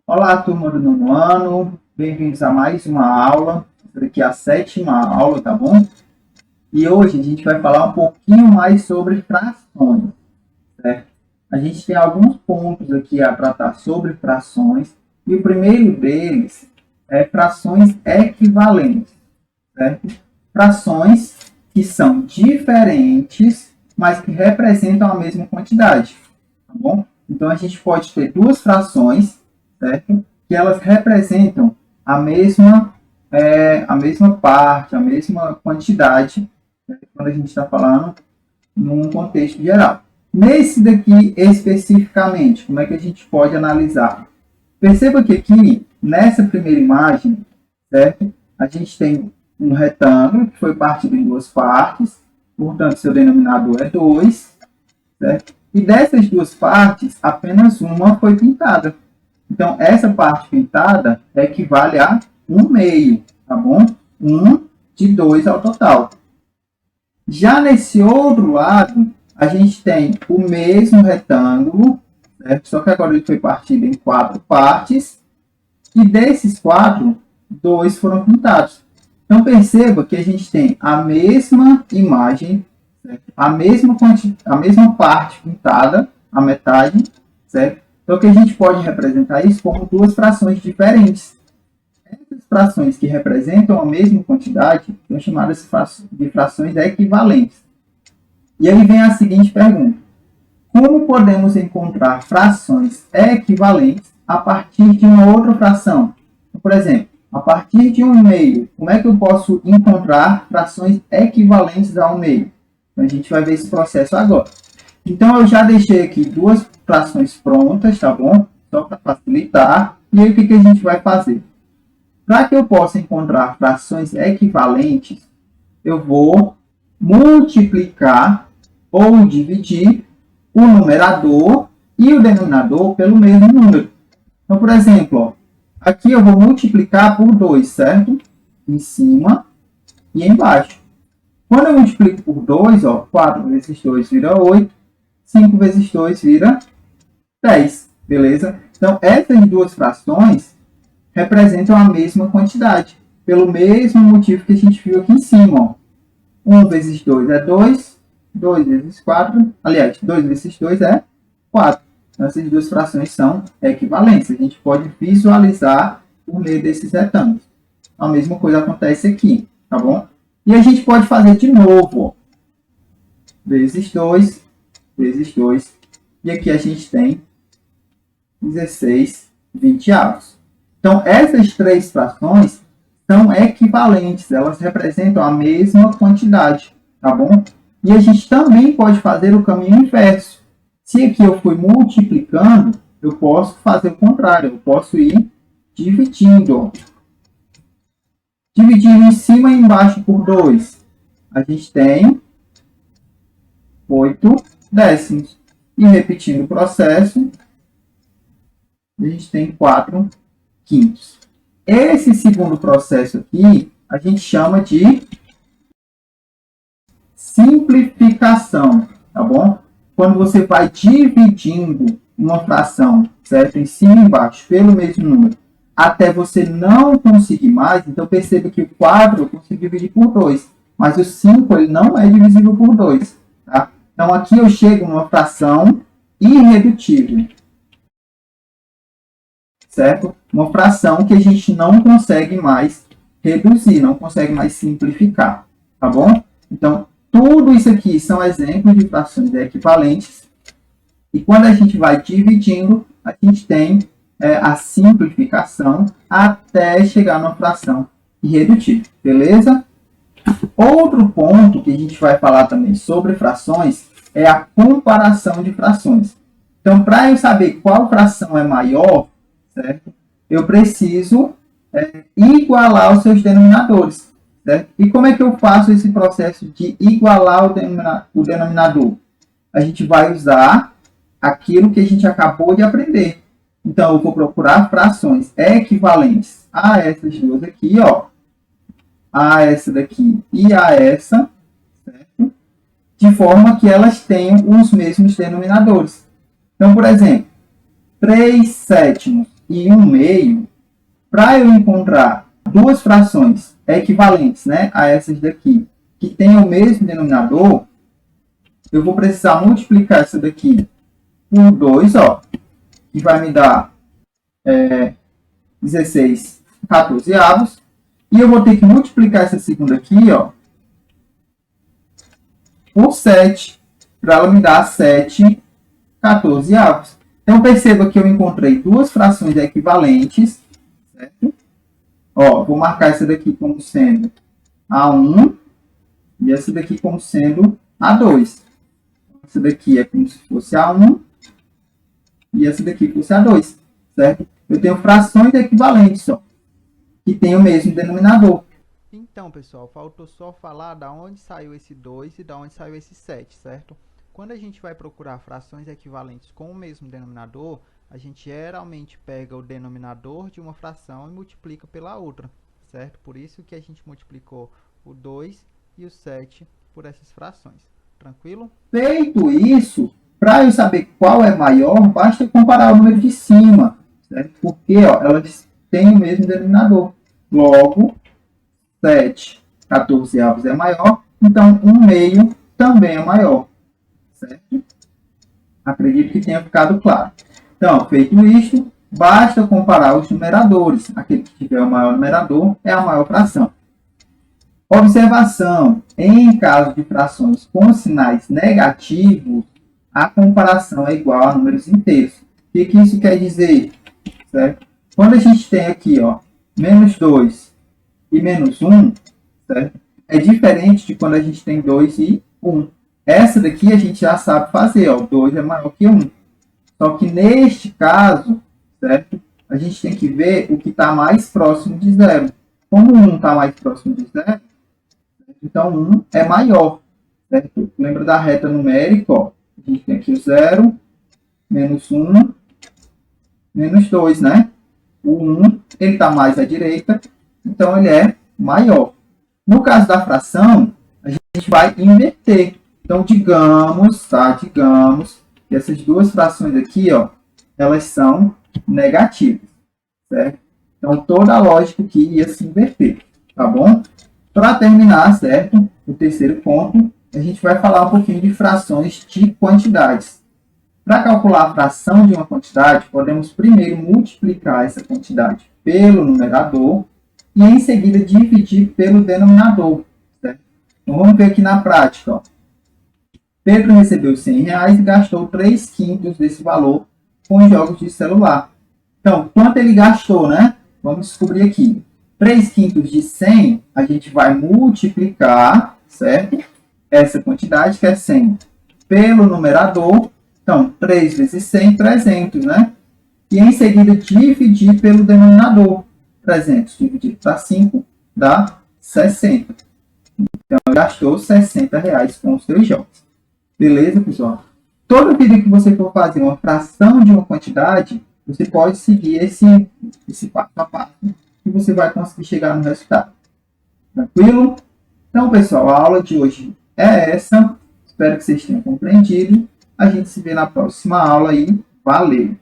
Olá, turma do nono ano, bem-vindos a mais uma aula. Essa daqui é a sétima aula, tá bom? E hoje a gente vai falar um pouquinho mais sobre frações, certo? A gente tem alguns pontos aqui a tratar sobre frações, e o primeiro deles é frações equivalentes, certo? Frações que são diferentes, mas que representam a mesma quantidade, tá bom? Então a gente pode ter duas frações, certo? Que elas representam a mesma parte, a mesma quantidade, certo? Quando a gente está falando num contexto geral. Nesse daqui especificamente, como é que a gente pode analisar? Perceba que aqui, nessa primeira imagem, certo? A gente tem um retângulo que foi partido em duas partes, portanto, seu denominador é 2, certo? E dessas duas partes, apenas uma foi pintada. Então, essa parte pintada equivale a 1/2, tá bom? 1 de 2 ao total. Já nesse outro lado, a gente tem o mesmo retângulo, certo? Só que agora ele foi partido em 4 partes, e desses 4, 2 foram pintados. Então, perceba que a gente tem a mesma imagem, certo? A mesma parte pintada, a metade, certo? Então, que a gente pode representar isso como duas frações diferentes. Essas frações que representam a mesma quantidade são chamadas de frações equivalentes. E aí vem a seguinte pergunta: como podemos encontrar frações equivalentes a partir de uma outra fração? Então, por exemplo, a partir de 1/2, como é que eu posso encontrar frações equivalentes a 1/2? Então, a gente vai ver esse processo agora. Então, eu já deixei aqui duas frações prontas, tá bom? Só para facilitar. E aí, o que a gente vai fazer? Para que eu possa encontrar frações equivalentes, eu vou multiplicar ou dividir o numerador e o denominador pelo mesmo número. Então, por exemplo, ó, aqui eu vou multiplicar por 2, certo? Em cima e embaixo. Quando eu multiplico por 2, ó, 4 vezes 2 vira 8, 5 vezes 2 vira 10, beleza? Então, essas duas frações representam a mesma quantidade, pelo mesmo motivo que a gente viu aqui em cima. Ó. 1 vezes 2 é 2, 2 vezes 4, aliás, 2 vezes 2 é 4. Então, essas duas frações são equivalentes. A gente pode visualizar por meio desses retângulos. A mesma coisa acontece aqui, tá bom? E a gente pode fazer de novo, ó. Vezes 2, vezes 2. E aqui a gente tem 16 20avos. Então, essas três frações são equivalentes, elas representam a mesma quantidade, tá bom? E a gente também pode fazer o caminho inverso. Se aqui eu fui multiplicando, eu posso fazer o contrário, eu posso ir dividindo. Dividindo em cima e embaixo por 2, a gente tem 8 décimos. E repetindo o processo, a gente tem 4 quintos. Esse segundo processo aqui, a gente chama de simplificação, tá bom? Quando você vai dividindo uma fração, certo? Em cima e embaixo, pelo mesmo número, até você não conseguir mais, então perceba que o 4 eu consigo dividir por 2, mas o 5 ele não é divisível por 2, tá? Então aqui eu chego numa fração irredutível, certo? Uma fração que a gente não consegue mais reduzir, não consegue mais simplificar, tá bom? Então, tudo isso aqui são exemplos de frações equivalentes. E quando a gente vai dividindo, a gente tem a simplificação até chegar numa fração irredutível, beleza? Outro ponto que a gente vai falar também sobre frações é a comparação de frações. Então, para eu saber qual fração é maior, certo? Eu preciso igualar os seus denominadores, certo? E como é que eu faço esse processo de igualar o denominador? A gente vai usar aquilo que a gente acabou de aprender. Então, eu vou procurar frações equivalentes a essas duas aqui, ó, a essa daqui e a essa, certo? De forma que elas tenham os mesmos denominadores. Então, por exemplo, 3 sétimos e 1/2, para eu encontrar duas frações equivalentes, né, a essas daqui, que tenham o mesmo denominador, eu vou precisar multiplicar essa daqui por 2, ó, que vai me dar 16/14. E eu vou ter que multiplicar essa segunda aqui, ó, por 7, para ela me dar 7/14. Então, perceba que eu encontrei duas frações equivalentes, certo? Ó, vou marcar essa daqui como sendo A1 e essa daqui como sendo A2. Essa daqui é como se fosse A1 e essa daqui fosse A2, certo? Eu tenho frações equivalentes, ó, que têm o mesmo denominador. Então, pessoal, faltou só falar da onde saiu esse 2 e da onde saiu esse 7, certo? Quando a gente vai procurar frações equivalentes com o mesmo denominador, a gente geralmente pega o denominador de uma fração e multiplica pela outra, certo? Por isso que a gente multiplicou o 2 e o 7 por essas frações. Tranquilo? Feito isso, para eu saber qual é maior, basta comparar o número de cima, certo? Porque ó, elas têm o mesmo denominador. Logo, 7/14 é maior, então 1/2 também é maior, certo? Acredito que tenha ficado claro. Então, feito isto, basta comparar os numeradores. Aquele que tiver o maior numerador é a maior fração. Observação: em caso de frações com sinais negativos, a comparação é igual a números inteiros. O que isso quer dizer? Certo? Quando a gente tem aqui, ó, -2 e -1, certo? É diferente de quando a gente tem 2 e 1. Essa daqui a gente já sabe fazer, ó, 2 é maior que 1. Só que neste caso, certo? A gente tem que ver o que está mais próximo de 0. Como 1 está mais próximo de 0, então 1 é maior, certo? Lembra da reta numérica, ó? A gente tem aqui o 0, -1, -2, né? O 1, ele está mais à direita, então ele é maior. No caso da fração, a gente vai inverter. Então, digamos, tá? Digamos que essas duas frações aqui, ó, elas são negativas, certo? Então, toda a lógica aqui ia se inverter, tá bom? Para terminar, certo? O terceiro ponto, a gente vai falar um pouquinho de frações de quantidades. Para calcular a fração de uma quantidade, podemos primeiro multiplicar essa quantidade pelo numerador e em seguida dividir pelo denominador, certo? Então, vamos ver aqui na prática, ó. Pedro recebeu R$100 e gastou 3/5 desse valor com jogos de celular. Então, quanto ele gastou, né? Vamos descobrir aqui. 3/5 de 100, a gente vai multiplicar, certo? Essa quantidade, que é 100, pelo numerador. Então, 3 vezes 100, 300, né? E em seguida dividir pelo denominador. 300 dividido para 5 dá 60. Então, ele gastou R$60 com os seus jogos. Beleza, pessoal? Toda vida que você for fazer uma fração de uma quantidade, você pode seguir esse passo a passo e você vai conseguir chegar no resultado. Tranquilo? Então, pessoal, a aula de hoje é essa. Espero que vocês tenham compreendido. A gente se vê na próxima aula aí. Valeu!